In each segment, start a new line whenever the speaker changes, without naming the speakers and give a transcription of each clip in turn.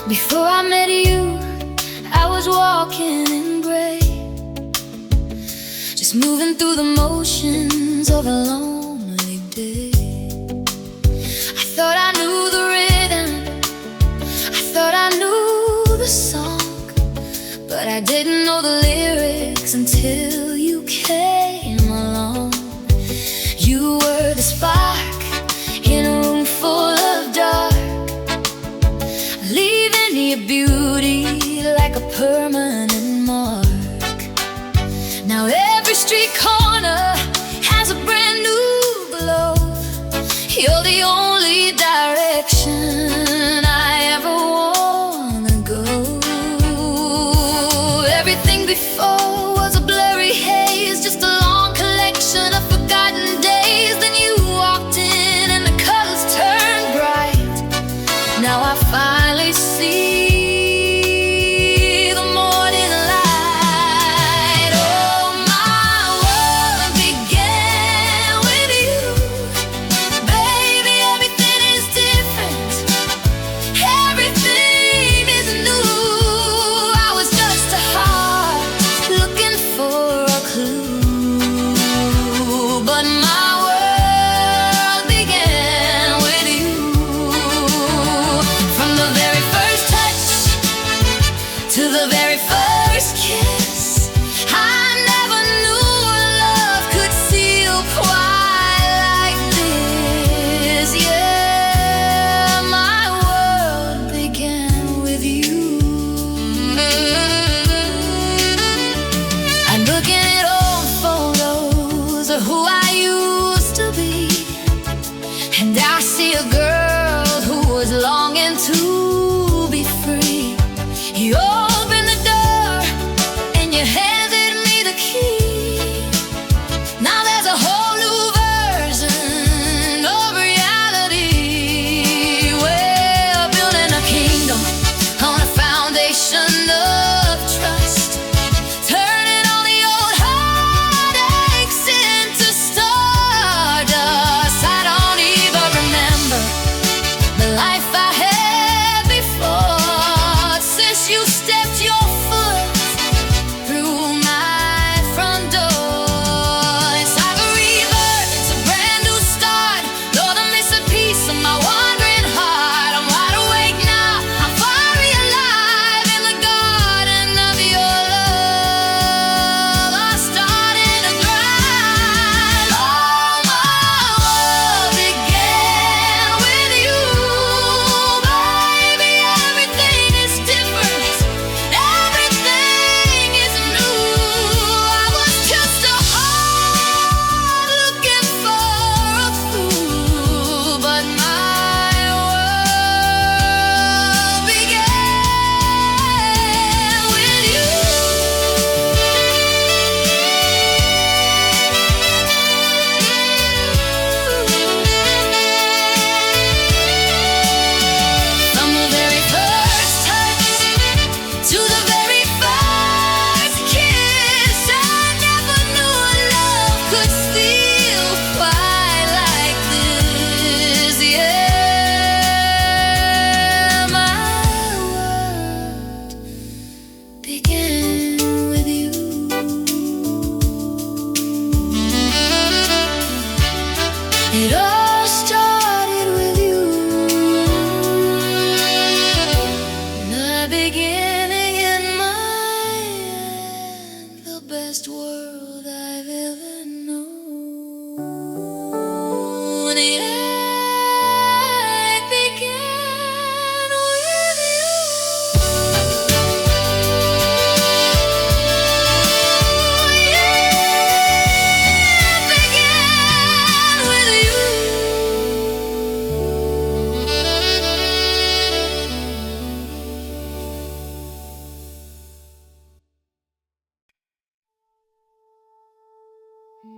Before I met you, I was walking in gray, just moving through the motions of a lonely day. I thought I knew the rhythm, I thought I knew the song, but I didn't know the lyrics until you came along. You were the spark in a room full of dark, leaving your beauty like a permanent mark. Now every street corner has a brand new glow. You're the only direction I ever wanna go. Everything before was a blurry haze, just a long collection of forgotten days. Then you walked in and the colors turned bright. Now I finally see to the very first kiss. I never knew love could seal quite like this. Yeah, my world began with you. I'm looking at old photos of who I used to be, and I see a girl who was longing to be free. You opened the door and you handed me the key. Now there's a whole new version of reality. We're building a kingdom on a foundation of trust, turning all the old heartaches into stardust. I don't even remember the life I had before, since you stepped your foot through my front door. It's like a rebirth, it's a brand new start. Though the missing piece of my wandering heart, I'm wide awake now, I'm finally alive in the garden of your love. I'm starting to thrive. Oh, my world began with you, baby. Everything is different, everything is new. I was just a heart looking for a clue, but my world began with you. From the very first touch to the very first kiss, I never knew love could feel quite like this. Yeah, my world began with you. It all started with you. The beginning and my end, the best world I've ever known. Yeah. Yeah.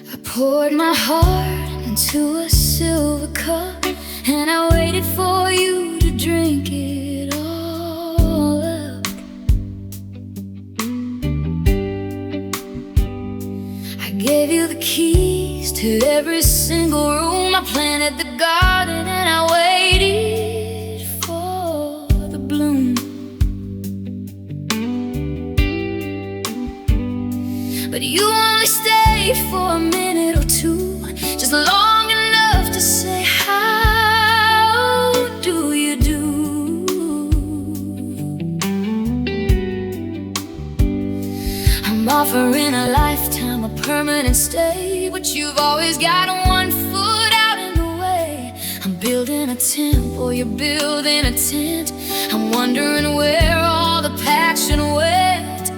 I poured my heart into a silver cup, and I waited for you to drink it all up. I gave you the keys to every single room. I planted the garden and I waited for the bloom. But you only stayed for a minute or two, just long enough to say, how do you do? I'm offering a lifetime, a permanent stay, but you've always got one foot out in the way. I'm building a temple, you're building a tent. I'm wondering where all the passion went.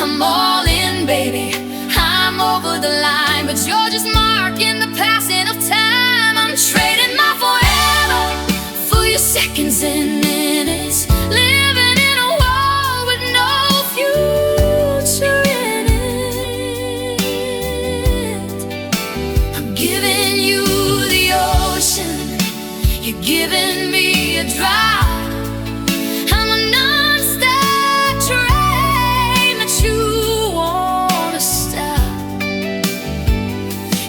I'm all in, baby, I'm over the line, but you're just marking the passing of time. I'm trading my forever for your seconds and minutes, living in a world with no future in it. I'm giving you the ocean, you're giving me a drop. I'm a non-stop train that you wanna stop.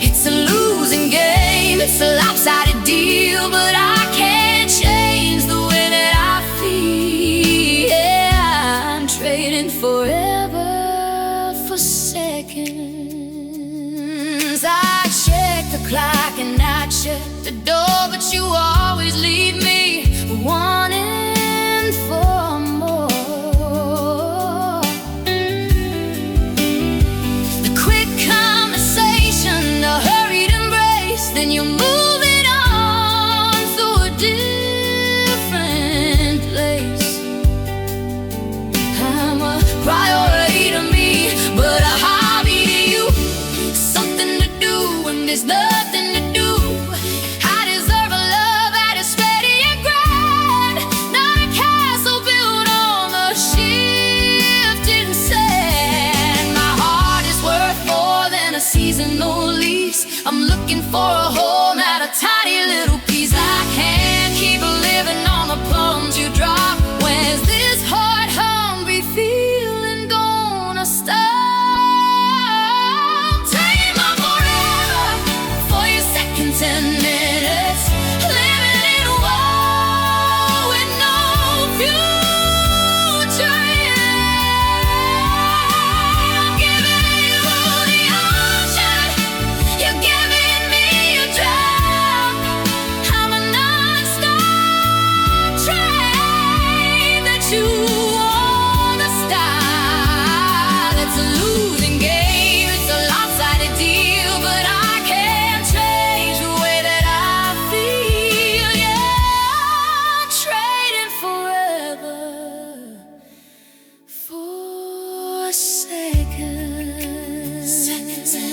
It's a losing game, it's a lopsided deal, but I can't change the way that I feel. Yeah, I'm trading forever for seconds. I check the clock and I check the door, but you always leave me wanting for more. The quick conversation, the hurried embrace, then you're moving on to a different place. I'm a priority to me, but a hobby to you. Something to do when there's nothing to do. I deserve a love that is steady and grand, not a castle built on the shifting sand. My heart is worth more than a seasonal lease. I'm looking for a home at a tiny little piece. I can't keep living on the plums you drop. When's this heart hungry feeling gonna stop? Trading my forever for your seconds and minutes, living in a world with no future in it. I'm giving you the ocean, you're giving me a drop. I'm a non-stop train that you wanna stop. It's a losing game, it's a lopsided deal, but I can't change the way that I feel. Yeah, I'm trading forever for seconds. Seconds and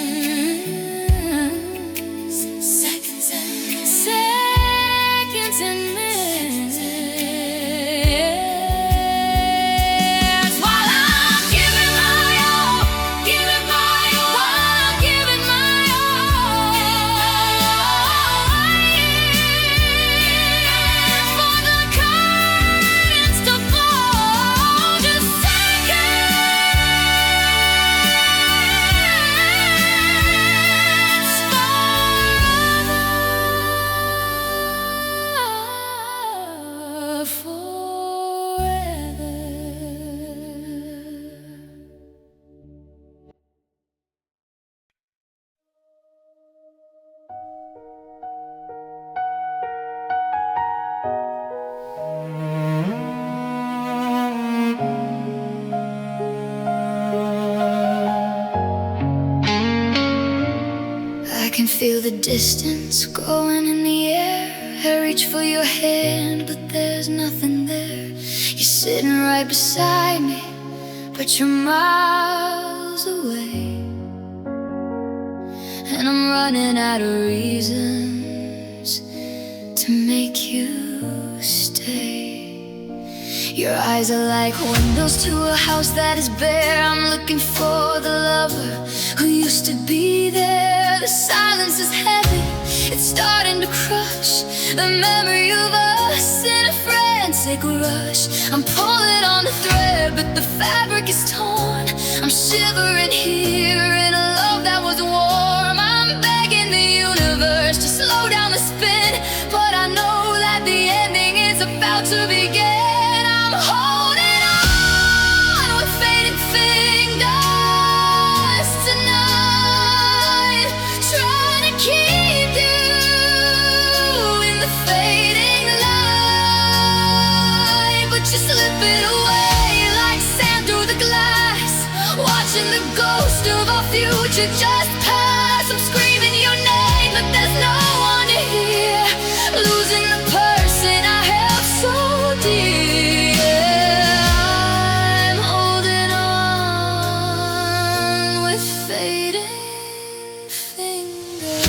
minutes. Seconds and minutes. Seconds and minutes. While I'm giving my all, giving my all, I'm giving my all. For the curtains to fall, just seconds forever. I can feel the distance growing in the air. I reach for your hand, but there's nothing there. You're sitting right beside me, but you're miles away. And I'm running out of reasons to make you stay. Your eyes are like windows to a house that is bare. I'm looking for the lover who used to be there. The silence is heavy, it's starting to crush the memory of us in a frantic rush. I'm pulling on the thread, but the fabric is torn. I'm shivering here in a love that was warm. I'm begging the universe to slow down the spin, but I know that the ending is about to begin. I'm holding on with fading fingers tonight, trying to keep you in the fading light, but you're slipping away like sand through the glass, watching the ghost of our future just pass. I'm screaming your name, but there's no one to hear, losing the person I held so dear. I'm holding on with fading fingers.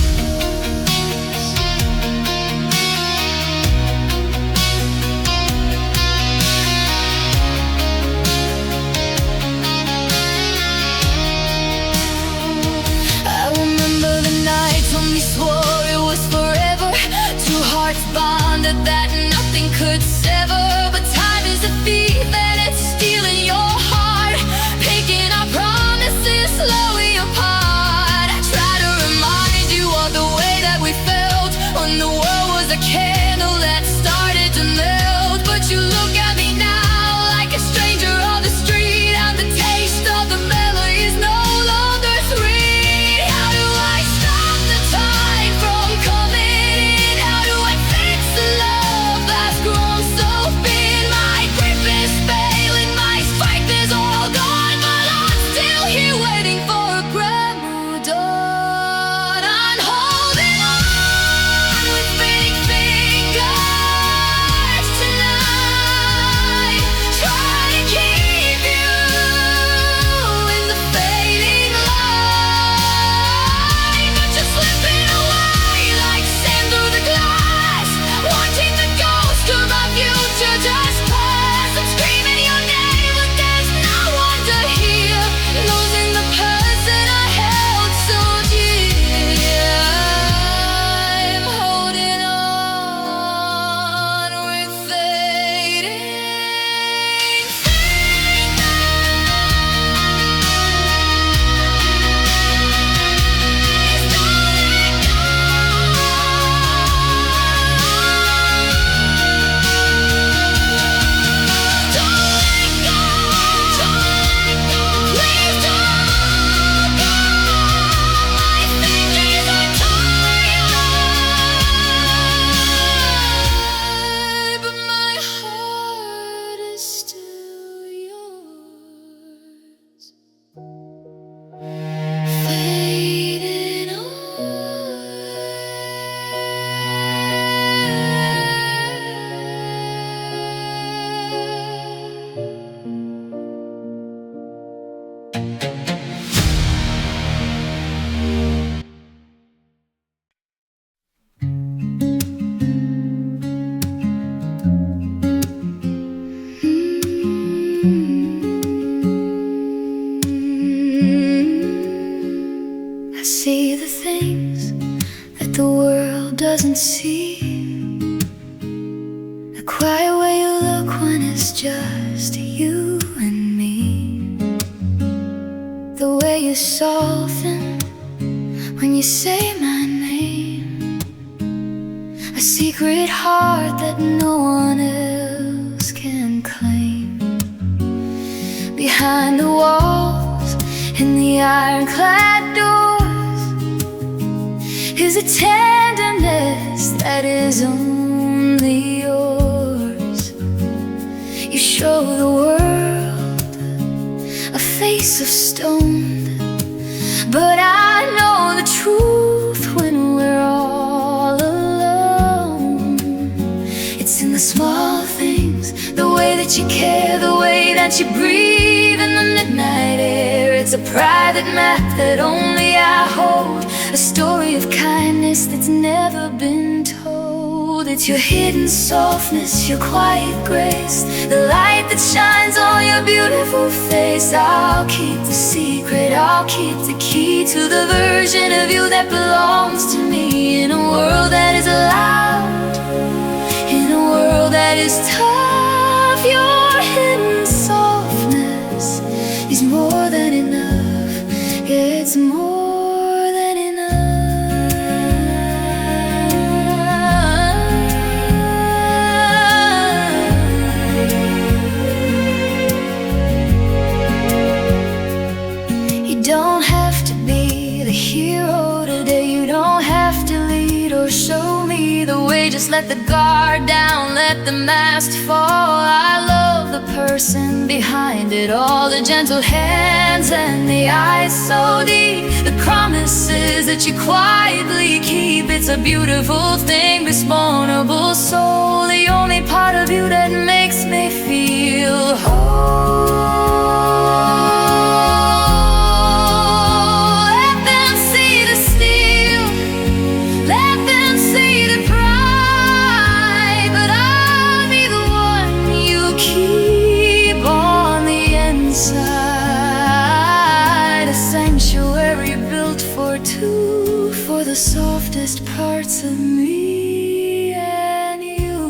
I remember the nights when we swore it was forever, two hearts bonded that nothing could sever. But time is a thief and it's stealing your heart, picking our promises slowly apart. I try to remind you of the way that we felt when the world was a candle that started to melt, but you look at me now like a stranger on the street, and the taste of the melody is no longer sweet. How do I stop the time from coming in? How do I fix the love that's grown so thin? My grip is failing, my strength is all gone, but I'm still here waiting for a brand new dawn. I'm holding on with fading fingers tonight, trying to keep you in the fading light, but you're slipping away like sand through the glass, watching the ghost of our future just pass. I'm screaming your name, but there's no one to hear, losing the person I held so dear. I'm holding on with fading but my heart is still yours. Fading I see the things that the world doesn't see, the quiet way you look when it's just you and me, the way you soften when you say my name, a secret heart that no one else can claim. Behind the walls, in the ironclad doors, is a tenderness that is only yours. You show the world a face of stone, but I know the truth when we're all alone. It's in the small things, the way that you care, the way that you breathe in the midnight air. It's a private map that only I hold, a story of kindness that's never been told. It's your hidden softness, your quiet grace, the light that shines on your beautiful face. I'll keep the secret, I'll keep the key to the version of you that belongs to me. In a world that is loud, in a world that is tough, your hidden softness is more than enough. Yeah, it's more than enough. You don't have to be the hero today. You don't have to lead or show me the way. Just let the guard down, let the mask fall. I love the person behind it all, the gentle hands and the eyes so deep, the promises that you quietly keep. It's a beautiful thing, this vulnerable soul, the only part of you that makes me feel whole. Let them see the steel, let them see the pride, but I'll be the one you keep on the inside. A sanctuary built for two, for the softest parts of me and you.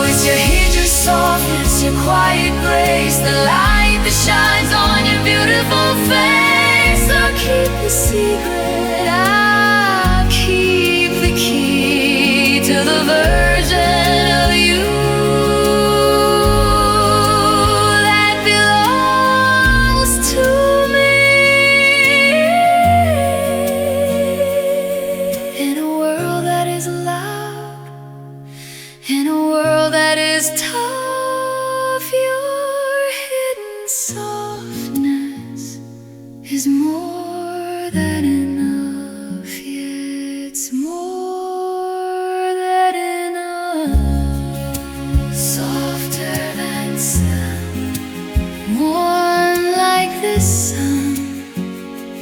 It's your hidden softness, your quiet grace, the light that shines on your beautiful face. I'll keep the secret, I'll keep the key to the version of you that belongs to me. In a world that is loud, in a world that is tough, your hidden softness is more than enough. Yeah, it's more than enough. Softer than sun, warm like the sun,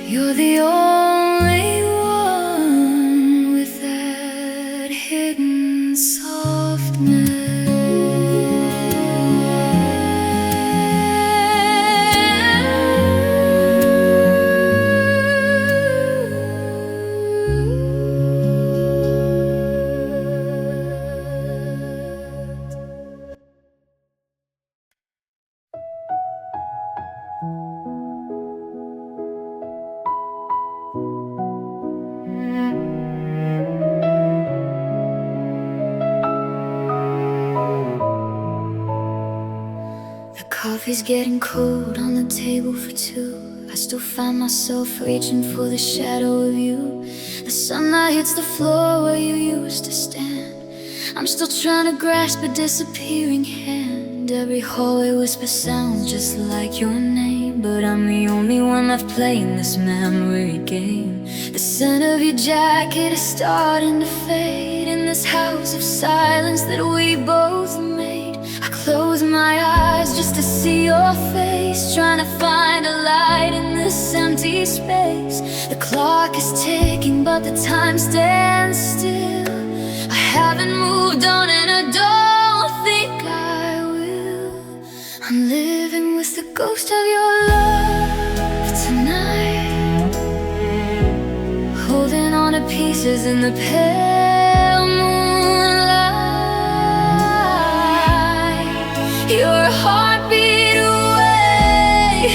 you're the only one with that hidden softness. The coffee's getting cold on the table for two. I still find myself reaching for the shadow of you. The sunlight hits the floor where you used to stand. I'm still trying to grasp a disappearing hand. Every hallway whisper sounds just like your name, but I'm the only one left playing this memory game. The scent of your jacket is starting to fade in this house of silence that we both made. I close my eyes just to see your face, trying to find a light in this empty space. The clock is ticking, but the time stands still. I haven't moved on and I don't think I will. I'm living with the ghost of your love tonight, holding on to pieces in the pale moonlight. Your heartbeat away,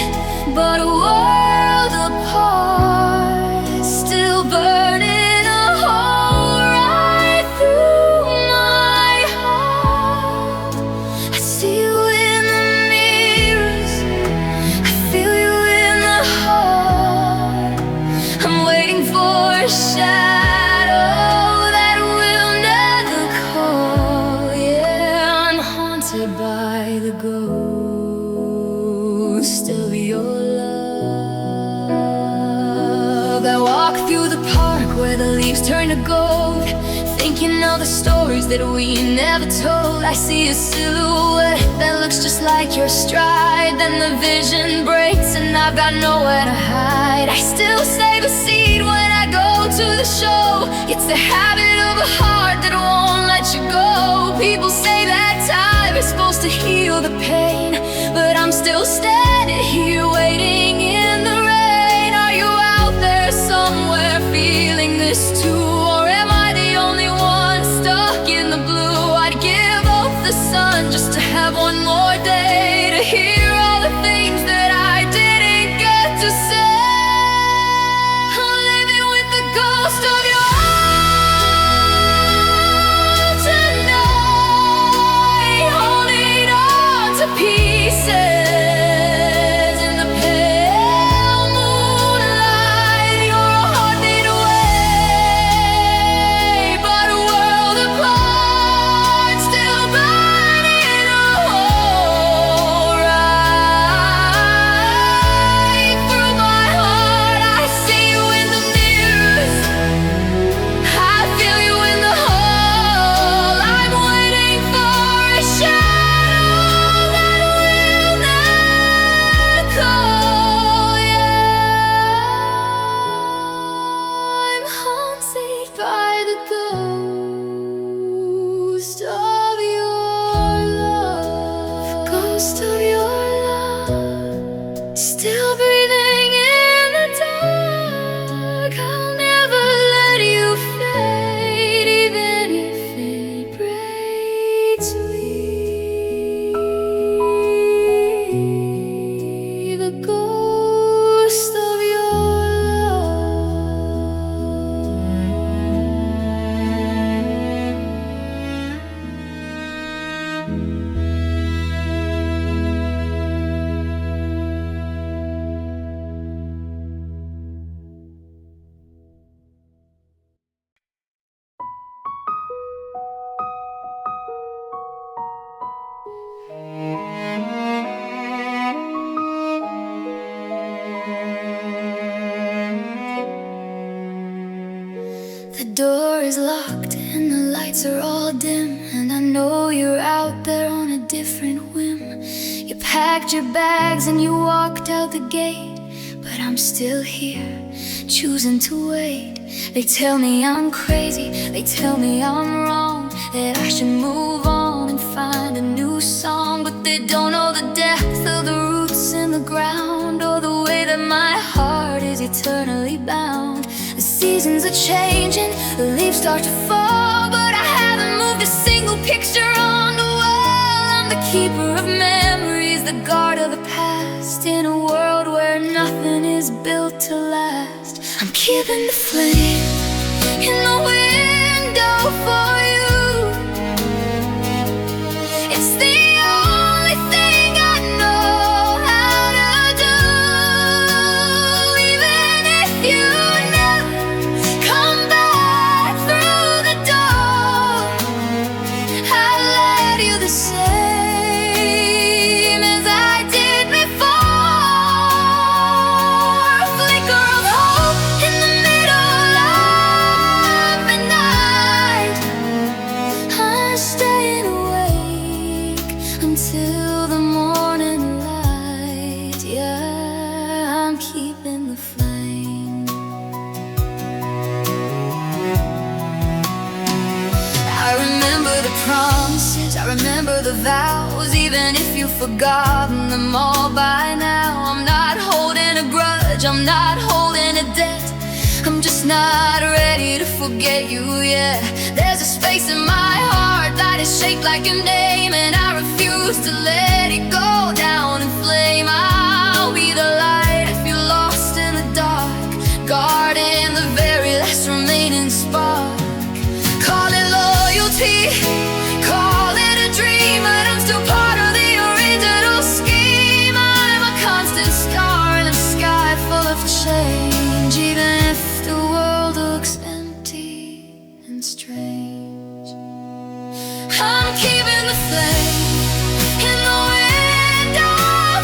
but a world apart, still burning a hole right through my heart. I see you in the mirrors, I feel you in the heart. I'm waiting for a shadow that will never call. Yeah, I'm haunted by the ghost of your love. I walk through the park where the leaves turn to gold, thinking of the stories that we never told. I see a silhouette that looks just like your stride. Then the vision breaks and I've got nowhere to hide. I still save a seat when I go to the show. It's the habit of a heart that won't let you go. People say that time is supposed to heal the pain, but I'm still standing here waiting in the rain. Are you out there somewhere feeling this too? Or am I the only one stuck in the blue? I'd give up the sun just to have one more day to hear all the things that I didn't get to say. I'm living with the ghost of your heart tonight, holding on to pieces. Still breathing in the dark, I'll never let you fade, even if it breaks me. The ghost of your The door is locked and the lights are all dim, and I know you're out there on a different whim. You packed your bags and you walked out the gate, but I'm still here, choosing to wait. They tell me I'm crazy, they tell me I'm wrong, that I should move on and find a new song. But they don't know the depth of the roots in the ground, or the way that my heart is eternally bound. The seasons are changing, the leaves start to fall, but I haven't moved a single picture on the wall. I'm the keeper of memories, the guard of the past, in a world where nothing is built to last. I'm keeping the flame in the window for you. It's the only thing I know how to do. Even if you never come back through the door, I'll let you the same as I did before. A flicker of hope in the middle of the night. I'm staying awake until the morning light. Yeah, I'm keeping the flame. I remember the promises, I remember the vows, even if you've forgotten them all by now. I'm not holding a grudge, I'm not holding a debt, I'm just not ready to forget you yet. There's a space in my heart that is shaped like your name, and I refuse to let it go down in flame. I'll be the light if you're lost in the dark, guarding the very last remaining spark. Call it loyalty, call it a dream, but I'm still part of the original scheme. I'm a constant star in a sky full of change, even if the world looks empty and strange. I'm keeping the flame in the window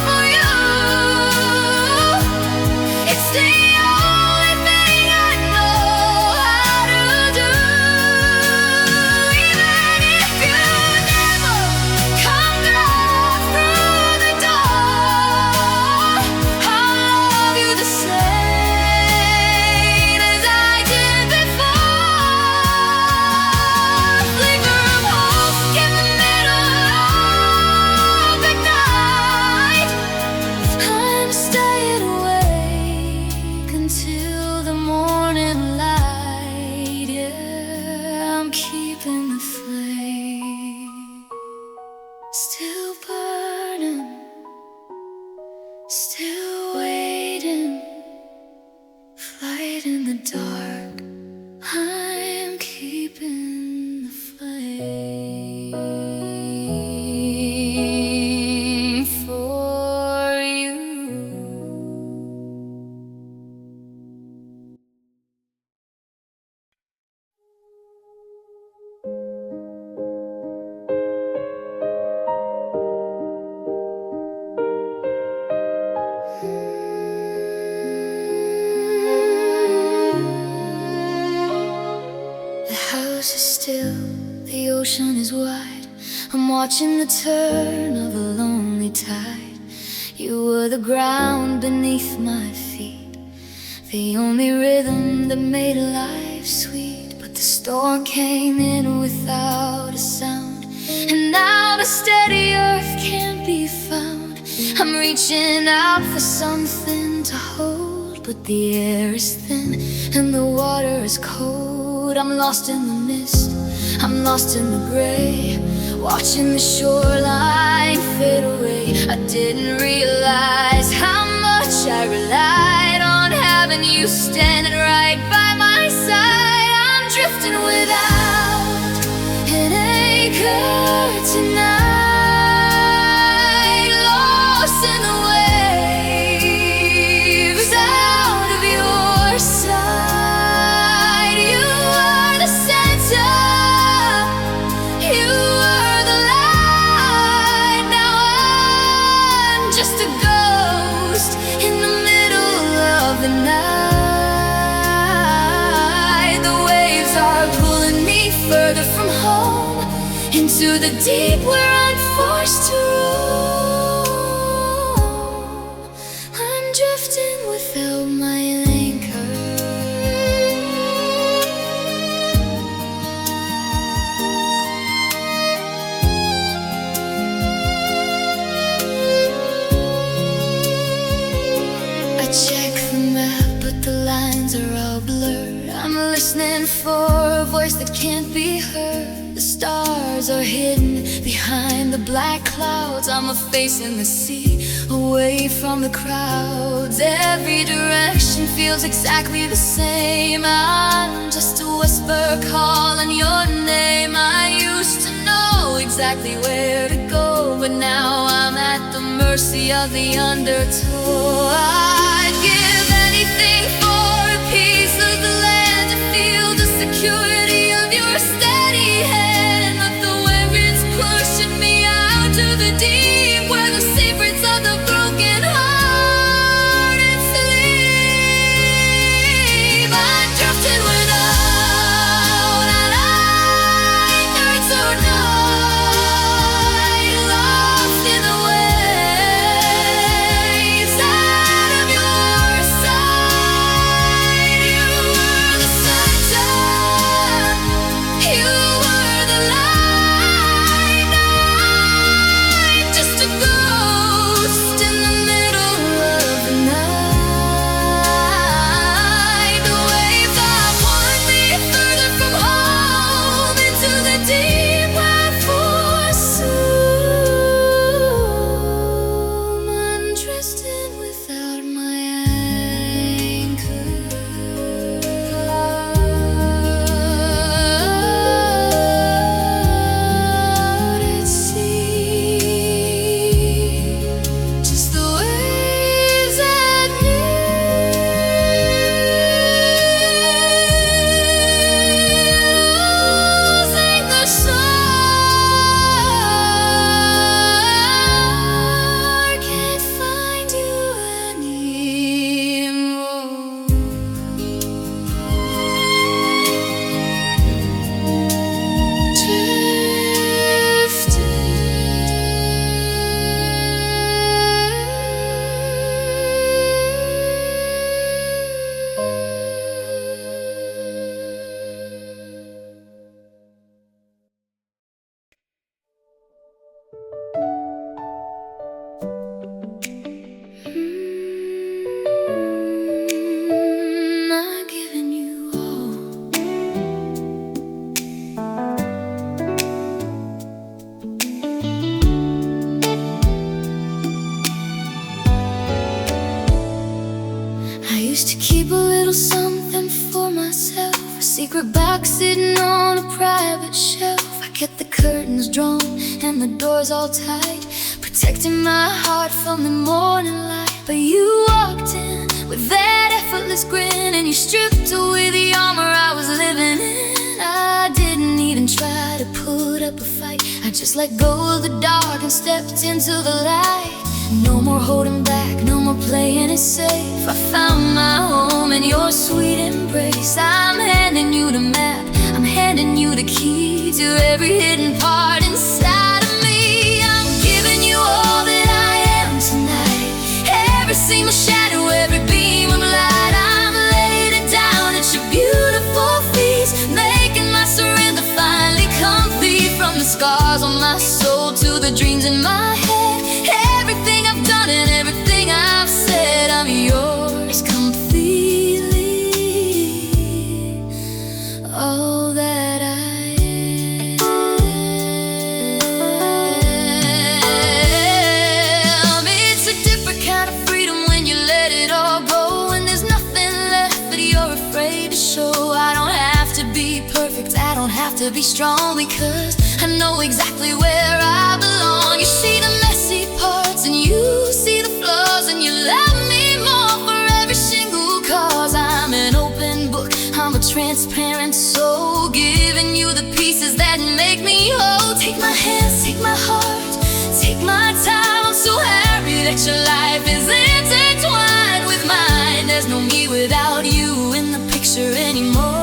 for you. It's the only thing I know how to do. ocean is wide. I'm watching the turn of a lonely tide. You were the ground beneath my feet, the only rhythm that made life sweet. But the storm came in without a sound, and now the steady earth can't be found. I'm reaching out for something to hold, but the air is thin and the water is cold. I'm lost in the mist, I'm lost in the gray, watching the shoreline fade away. I didn't realize how much I relied on having you standing right by my side. I'm drifting without an anchor tonight, lost in the waves out of your sight. You are the center, you are the light. Now I'm just a ghost in the middle of the night. The waves are pulling me further from home, into the deep where I'm forced to roam. I'm drifting without my anchor. I check the map, but the lines are all blurred. I'm listening for a voice that can't be heard. The stars are hidden behind the black clouds. I'm a face in the sea, away from the crowds. Every direction feels exactly the same. I'm just a whisper calling your name. I used to know exactly where to go, but now I'm at the mercy of the undertow. I'd give anything for a piece of the land, to feel the security of your steady hand. But the waves pushing me out to the deep, where the secrets of the broken hearted sleep. I'm drifting without an anchor tonight, lost in the waves out of your sight. You were the center, you were the light. I'm just a ghost in the middle of the night. The waves are pulling me further from home, into the deep where forsooth I'm drifting without my anchor. Out at sea, just the waves at me, losing the shore. Can't find you anymore. Not giving you all. I used to keep a little something for myself, a secret box sitting on a private shelf. I kept the curtains drawn and the doors all tight, protecting my heart from the morning light. But you walked in with that effortless grin, and you stripped away the armor I was living in. I didn't even try to put up a fight, I just let go of the dark and stepped into the light. No more holding back, no more playing it safe. I found my home in your sweet embrace. I'm handing you the map, I'm handing you the key to every hidden part inside of me. I'm giving you all that I am tonight. Every single shadow, every beam of light, I'm laying it down at your beautiful feet, making my surrender finally complete. From the scars on my soul to the dreams in my head, everything I've done and everything I've said, I'm yours completely. All that I am. It's a different kind of freedom when you let it all go, and there's nothing left that you're afraid to show. I don't have to be perfect, I don't have to be strong, because I know exactly where I belong. You see the messy parts and you see the flaws, and you love me more for every single cause. I'm an open book, I'm a transparent soul, giving you the pieces that make me whole. Take my hands, take my heart, take my time. I'm so happy that your life is intertwined with mine. There's no me without you in the picture anymore.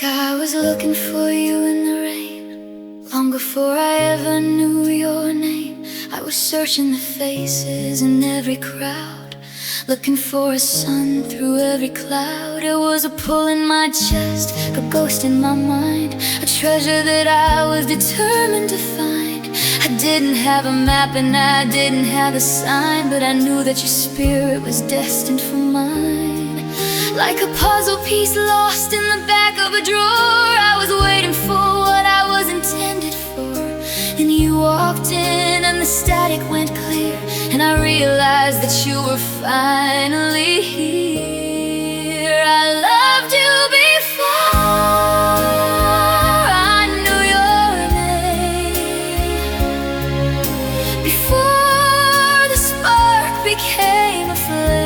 I was looking for you in the rain, long before I ever knew your name. I was searching the faces in every crowd, looking for a sun through every cloud. It was a pull in my chest, a ghost in my mind, a treasure that I was determined to find. I didn't have a map and I didn't have a sign, but I knew that your spirit was destined for mine. Like a puzzle piece lost in the back of a drawer, I was waiting for what I was intended for. And you walked in and the static went clear, and I realized that you were finally here. I loved you before I knew your name, before the spark became a flame.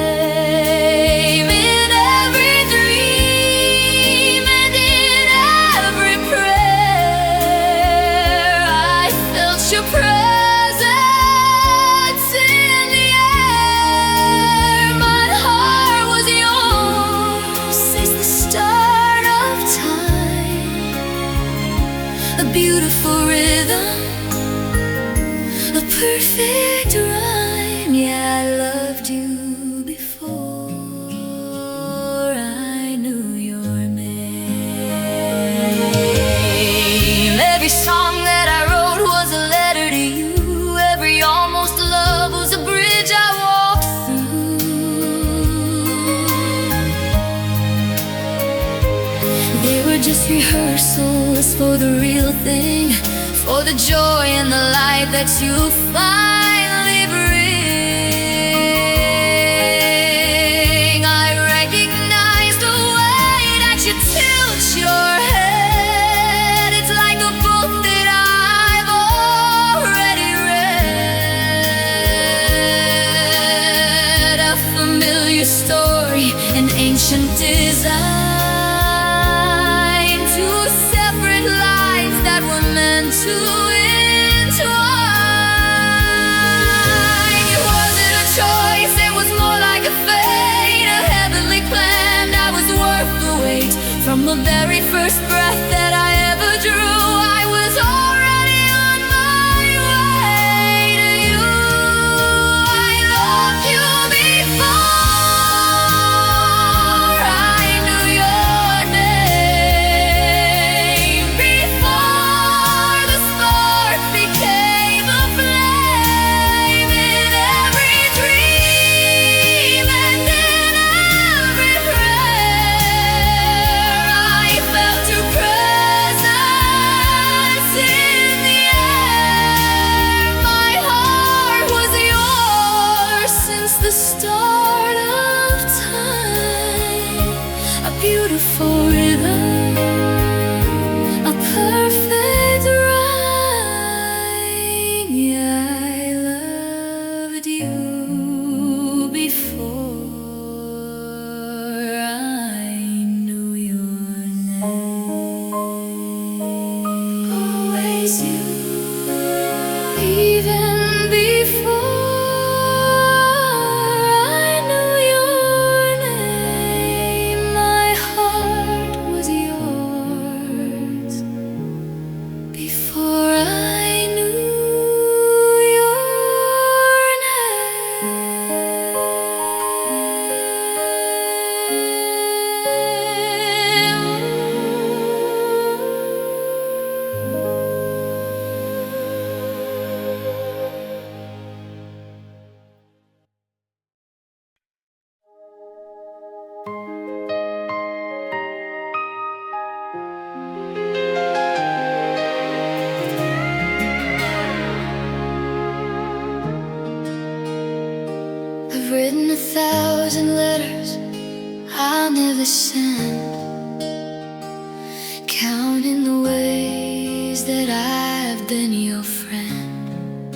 Beautiful rhythm, a perfect rhyme. Yeah, I loved you before I knew your name. Every song that I wrote was a letter to you. Every almost love was a bridge I walked through. They were just rehearsals for the real thing, for the joy and the light that you finally bring. I recognize the way that you tilt your head. It's like a book that I've already ancient design, two separate lives that were meant to entwine. It wasn't a choice, it was more like a fate, a heavenly plan that was worth the wait. From the very first breath that I ever drew, I was already on my way to you. I loved you before I knew your name, before the spark became a flame in every dream and in every prayer. I felt your presence in the air. My heart was yours since the start of time. A beautiful rhythm, a perfect rhyme. Yeah, I loved you before I knew your name. Always you, even before I knew your name. My heart was yours before I knew your I've written 1,000 letters I'll never send, counting the ways that I've been your friend.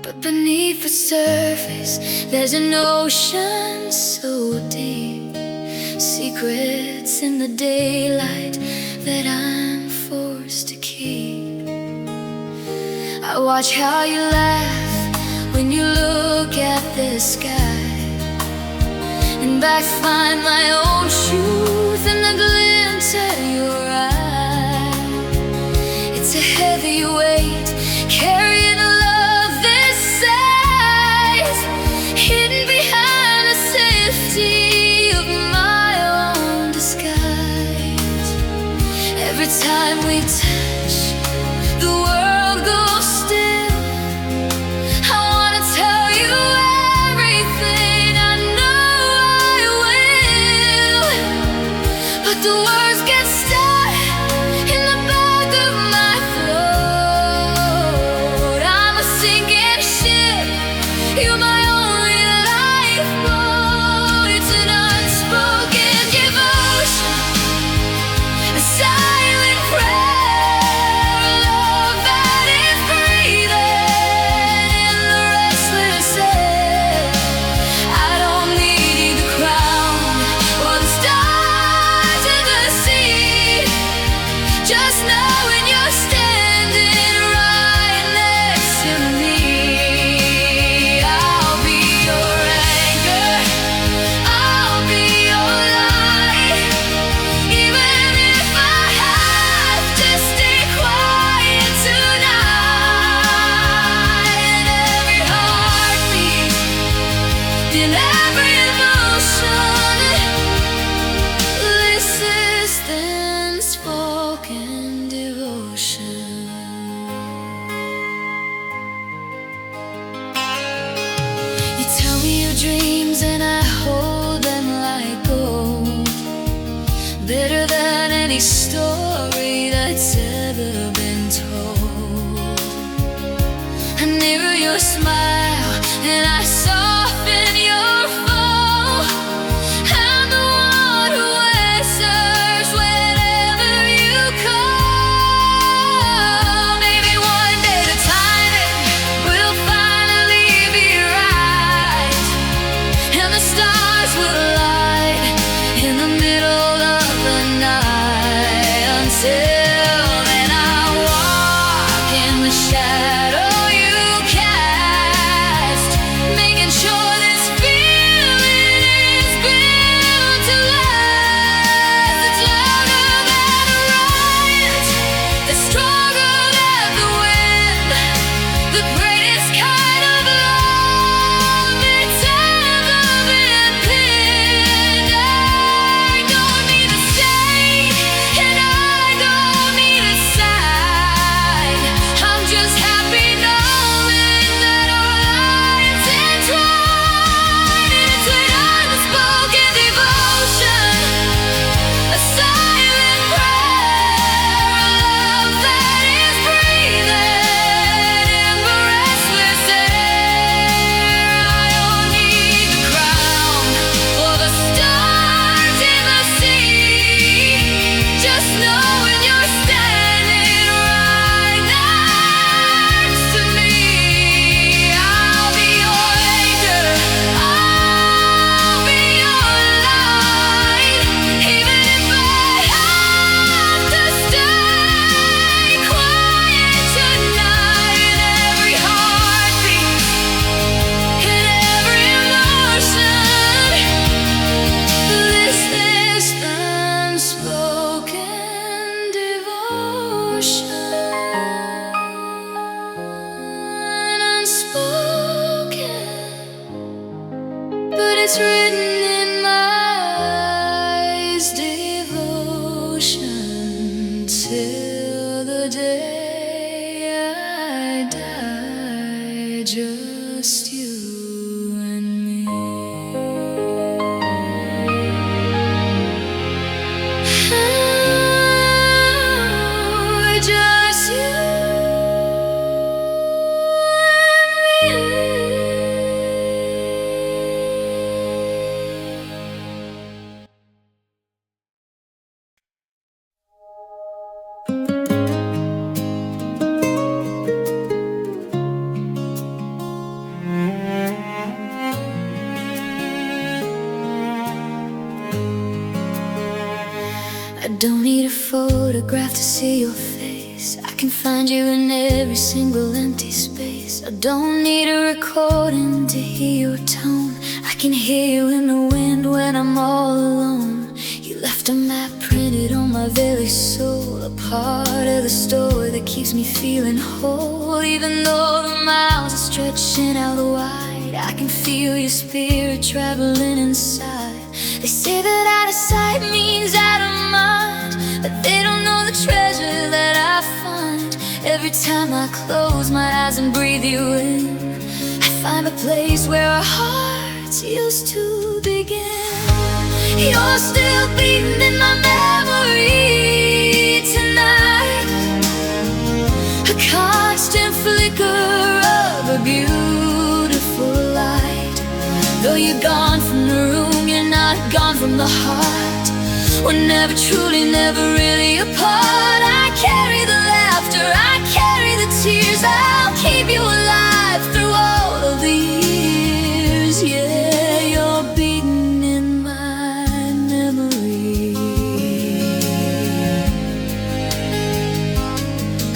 But beneath the surface there's an ocean so deep, secrets in the daylight that I'm forced to keep. I watch how you laugh when you look at the sky, and back find my own truth in the glint of your eye. It's a heavy weight carrying a love this size, hidden behind the safety of my own disguise. Every time we touch, the world goes still. I wanna tell you everything, I know I will, but the words get stuck in the back of my throat. I'm a sinking ship, you're my only lifeboat. It's an unspoken devotion, a silent prayer, love that is breathing in the restless air. I don't need the crown or the stars in the I don't need a photograph to see your face. I can find you in every single empty space. I don't need a recording to hear your tone. I can hear you in the wind when I'm all alone. You left a map printed on my very soul, a part of the story that keeps me feeling whole. Even though the miles are stretching out wide, I can feel your spirit traveling inside. They say that out of sight means out of mind, but they don't know the treasure that I find. Every time I close my eyes and breathe you in, I find a place where our hearts used to begin. You're still beating in my memory tonight, a constant flicker of a beautiful light. Though you're gone from the room, you're not gone from the heart. We're never truly, never really apart. I carry the laughter, I carry the tears. I'll keep you alive through all of the years. Yeah, you're beating in my memory.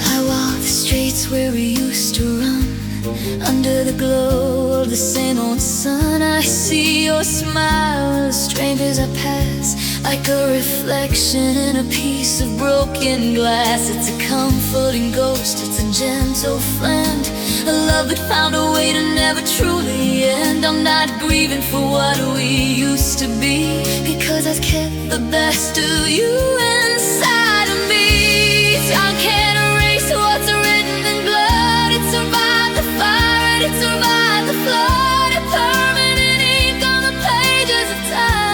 I walk the streets where we used to run, under the glow of the same old sun. I see your smile as strangers I pass, like a reflection in a piece of broken glass. It's a comforting ghost, it's a gentle friend, a love that found a way to never truly end. I'm not grieving for what we used to be, because I've kept the best of you inside of me. Time can't erase what's written in blood. It survived the fire, it survived the flood, a permanent ink on the pages of time,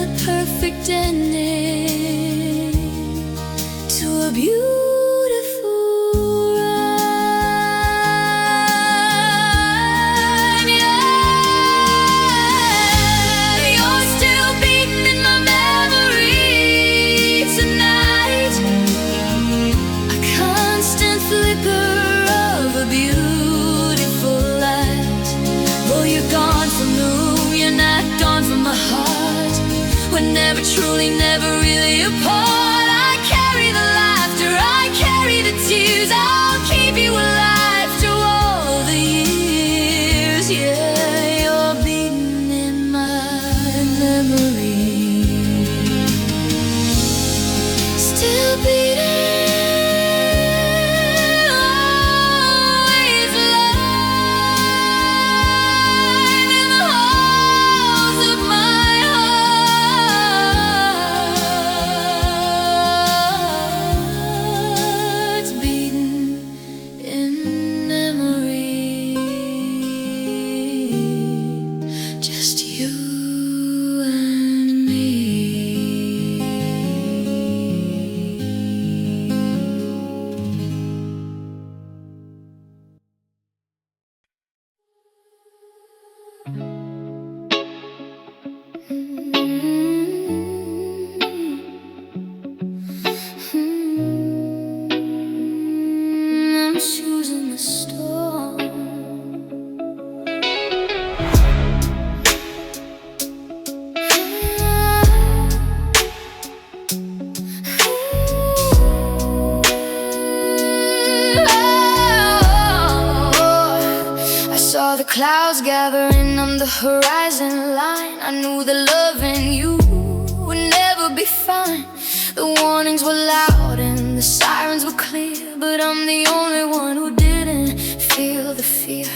a perfect ending to a beautiful rhyme. Yeah, you're still beating in my memory tonight, a constant flicker of a beautiful light. Though you're gone from the room, you're not gone from my heart. We're never truly, never really apart. I carry the laughter, I carry the tears. I'll keep you alive through all the years. Yeah, you're beating in my memory, still beating. Always alive in the halls of my heart, beating in memory. Just you and me. I'm choosing the storm. I saw the clouds gathering on the horizon line. I knew that loving you would never be fine. The warnings were loud and the sirens were clear, but I'm the only one who didn't feel the fear.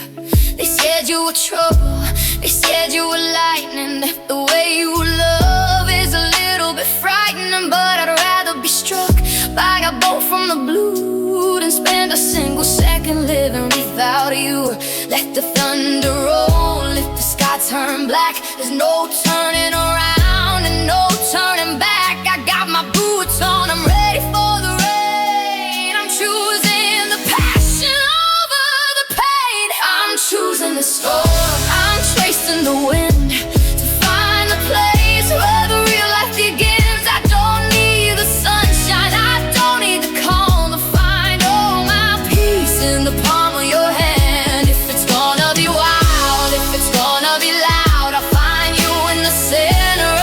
They said you were trouble, they said you were lightning, that the way you love is a little bit frightening. But I'd rather be struck by a bolt from the blue than spend a single second living without you. Let the thunder roll, if the sky turn black, there's no turning around and no turning back. I got my boots on, I'm ready for the rain. I'm choosing the passion over the pain. I'm choosing the storm, I'm tracing the wind to find the place where the real life begins. I don't need the sunshine, I don't need the calm to find all my peace in the palm of your hand. If it's gonna be wild, if it's gonna be loud, I'll find you in the center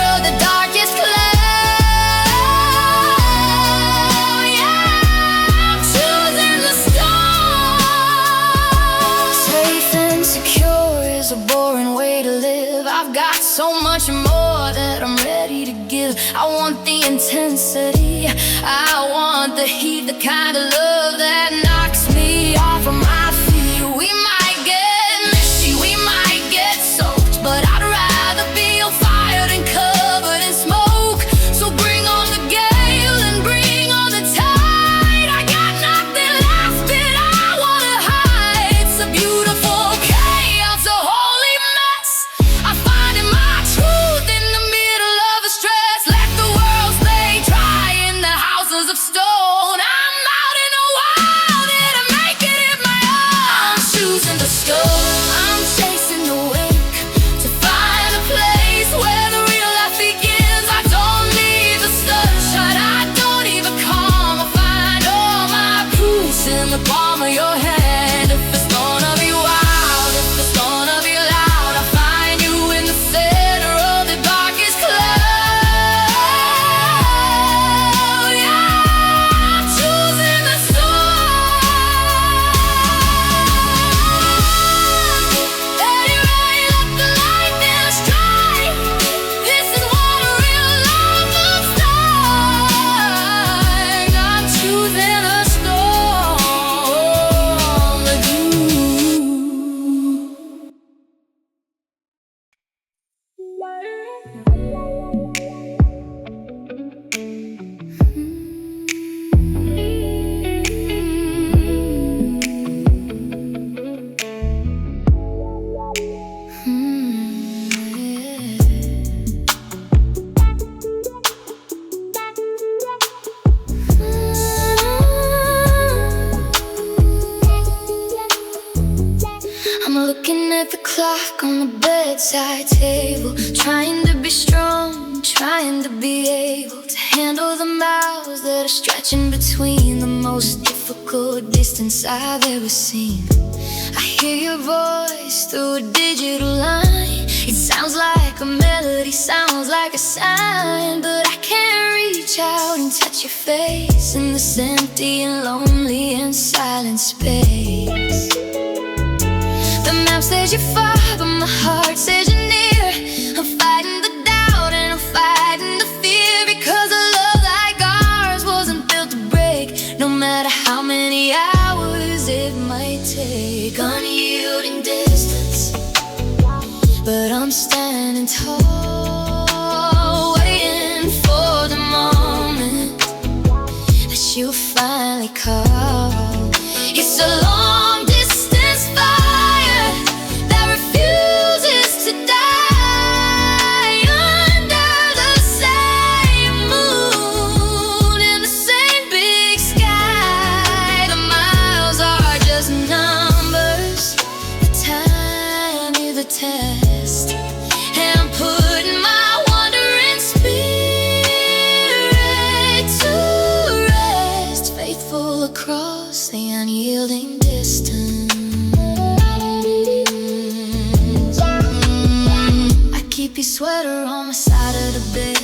so much more that I'm ready to give. I want the intensity, I want the heat, the kind of love that knocks me off of my feet. We might get messy, we might get soaked, but I'd rather be on fire than covered in smoke. So bring on the gale and bring on the tide. I got nothing left that I wanna hide. It's a beautiful chaos, a holy mess. I find in my truth in the middle of a stress. Let the world stay dry in the houses of stone. I'm out in the wild and I make it in my own. I'm choosing the skull, I'm chasing the wake to find a place where the real life begins. I don't need the sunshine, I don't even come. I'll find all my proofs in the palm of your hand. If it's gonna be wild, if it's gonna be loud, I'll find you in the center of the darkest cloud. Yeah, I'm choosing the storm. Let it rain, let the lightning strike. This is what a real love looks like. I'm choosing a storm with you. I'm looking at the clock on the bedside table, trying to be strong, trying to be able to handle the miles that are stretching between the most difficult distance I've ever seen. I hear your voice through a digital line. It sounds like a melody, sounds like a sign, but I can't reach out and touch your face in this empty and lonely and silent space. The map says you're far, but my heart says you're near. I'm fighting the doubt and I'm fighting the fear, because a love like ours wasn't built to break, no matter how many hours it might take. Unyielding distance, but I'm standing tall, waiting for the moment that you'll finally call. It's a long distance fire that refuses to die, under the same moon in the same big sky. The miles are just numbers, the time is the test, and I'm putting my wandering spirit to rest, faithful across the unyielding distance. I keep your sweater on my side of the bed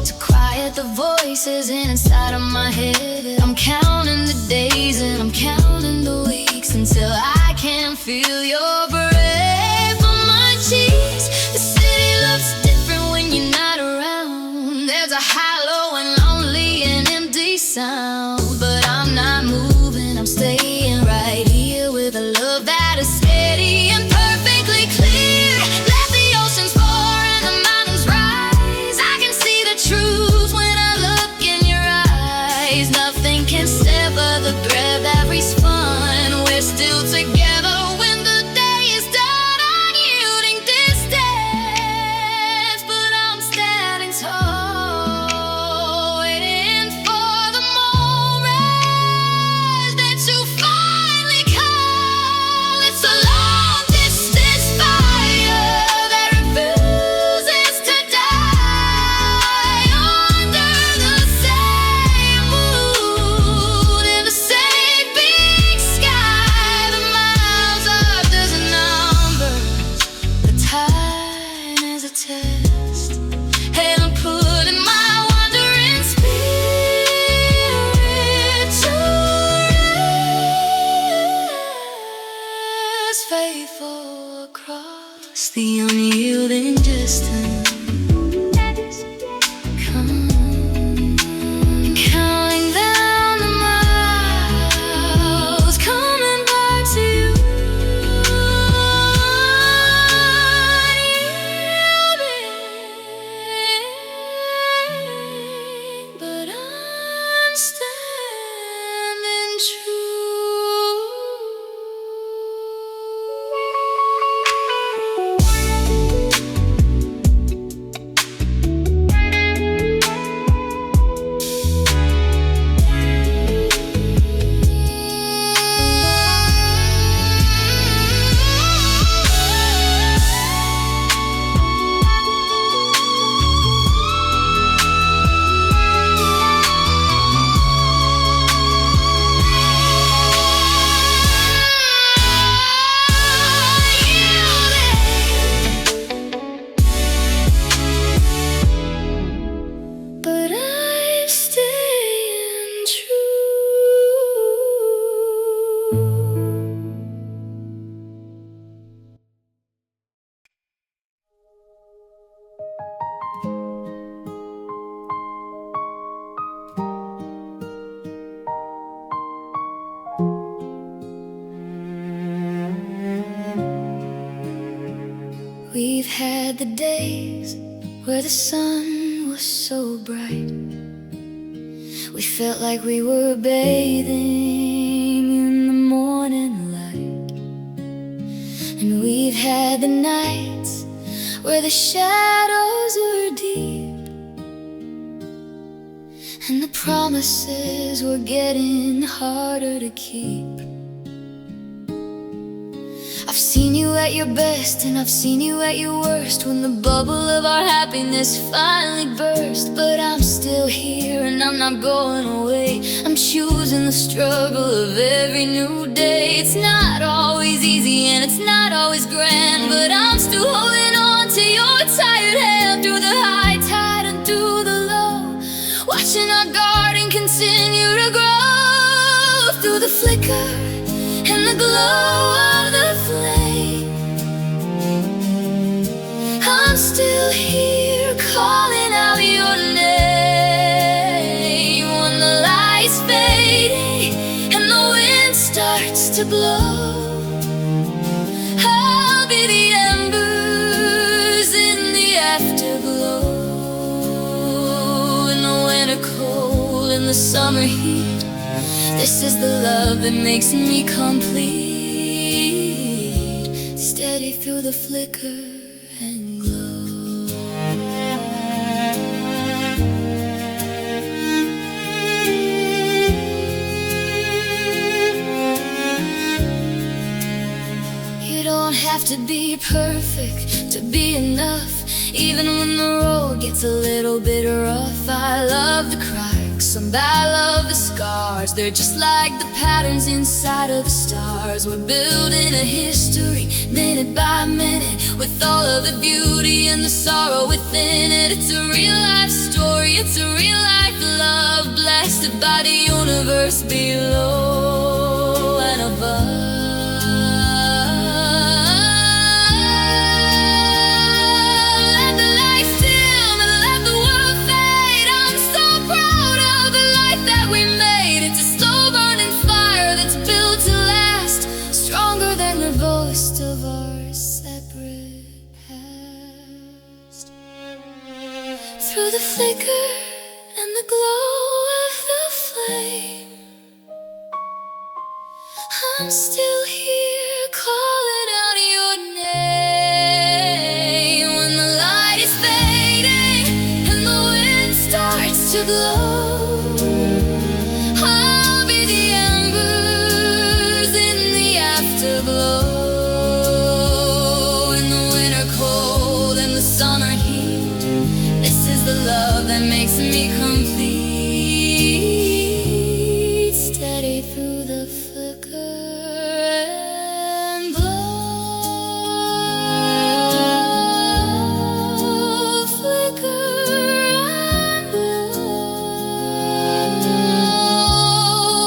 to quiet the voices inside of my head. I'm counting the days and I'm counting the weeks until I can feel your breath on my cheeks. The city looks different when you're not around. There's a hollow and lonely and empty sound, but I'm not moving, I'm staying right here with a love that is steady and perfectly clear. Let the oceans pour and the mountains rise. I can see the truth when I look in your eyes. Nothing can sever the thread that we spun. We're still together when the day is the days where the sun was so bright. We felt like we were bathing in the morning light. And we've had the nights where the shadows were deep, and the promises were getting harder to keep. I've seen you at your best and I've seen you at your worst, when the bubble of our happiness finally burst. But I'm still here and I'm not going away. I'm choosing the struggle of every new day. It's not always easy and it's not always grand, but I'm still holding on to your tired hand through the high tide and through the low, watching our garden continue to grow through the flicker and the glow of the flame. I'm still here calling out your name. When the light's fading and the wind starts to blow, I'll be the embers in the afterglow. In the winter cold, in the summer heat, this is the love that makes me complete. Steady through the flicker and glow. You don't have to be perfect to be enough. Even when the road gets a little bit rough, I love the cracks and I love the scars. They're just like the patterns inside of the stars. We're building a history, minute by minute, with all of the beauty and the sorrow within it. It's a real life story, it's a real life love, blasted by the universe below and above. Of our separate past, through the flicker and the glow of the flame, I'm still here calling out your name. When the light is fading and the wind starts to blow, I'll be the embers in the afterglow. Summer heat, this is the love that makes me complete. Steady through the flicker and blow, flicker and blow.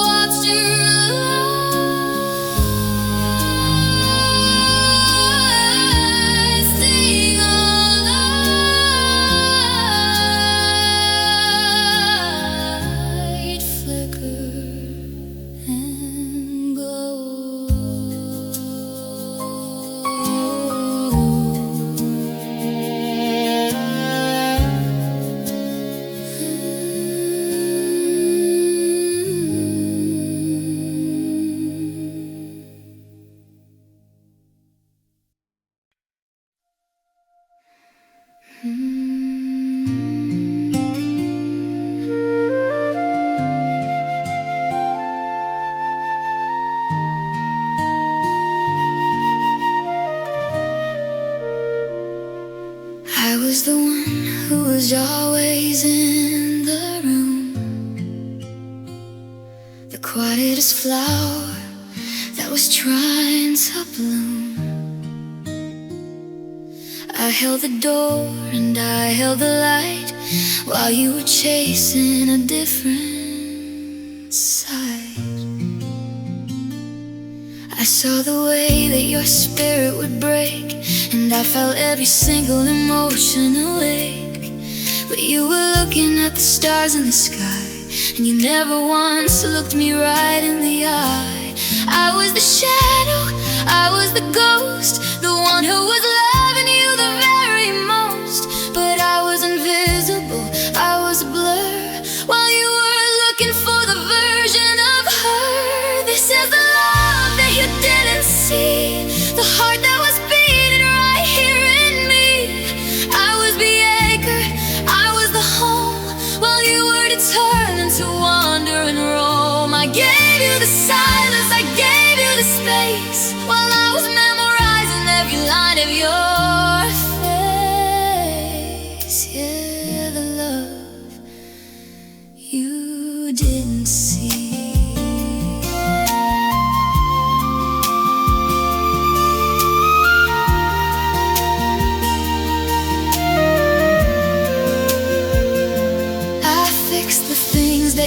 Watch your light sing on. I was the one who was always in the room, the quietest flower that was trying to bloom. I held the door and I held the light while you were chasing a different side. I saw the way that your spirit would break, and I felt every single emotion awake. But you were looking at the stars in the sky, and you never once looked me right in the eye. I was the shadow, I was the ghost, the one who was loving you the very most.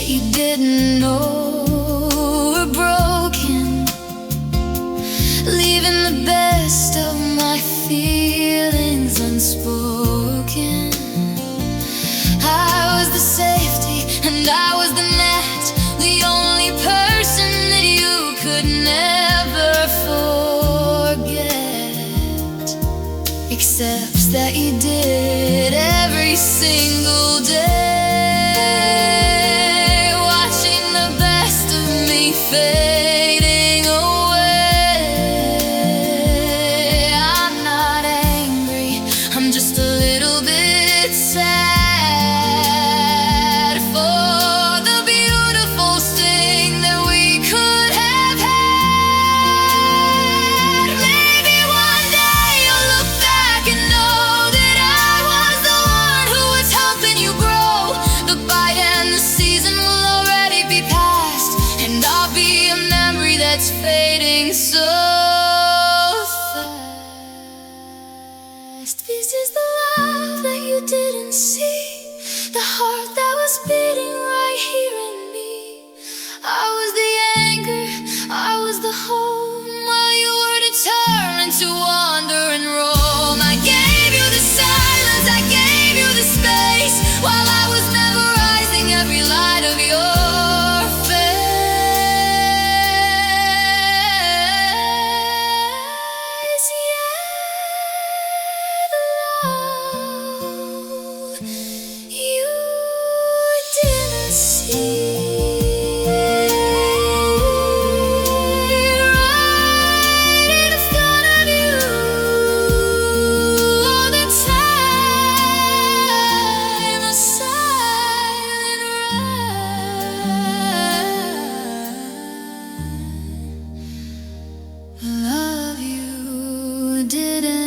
you didn't know were broken, leaving the best of my feelings unspoken. I was the safety and I was the net, the only person that you could never forget, except that you did every single day, watching the best of me fading away. I'm not angry, I'm just a little bit sad for the beautiful thing that we could have had. Maybe one day you'll look back and know that I was the one who was helping you grow. The bite and the season will already be past, and I'll be a memory that's fading so fast. This is the love that you didn't see, the heart that was beating right here in me. I was the anger, I was the home, while you were determined to wander and roam. I gave you the silence, I gave you the space, while I was memorizing every light of your face. Yeah, the love you didn't see, right in front of you all the time, a silent rhyme. Love you didn't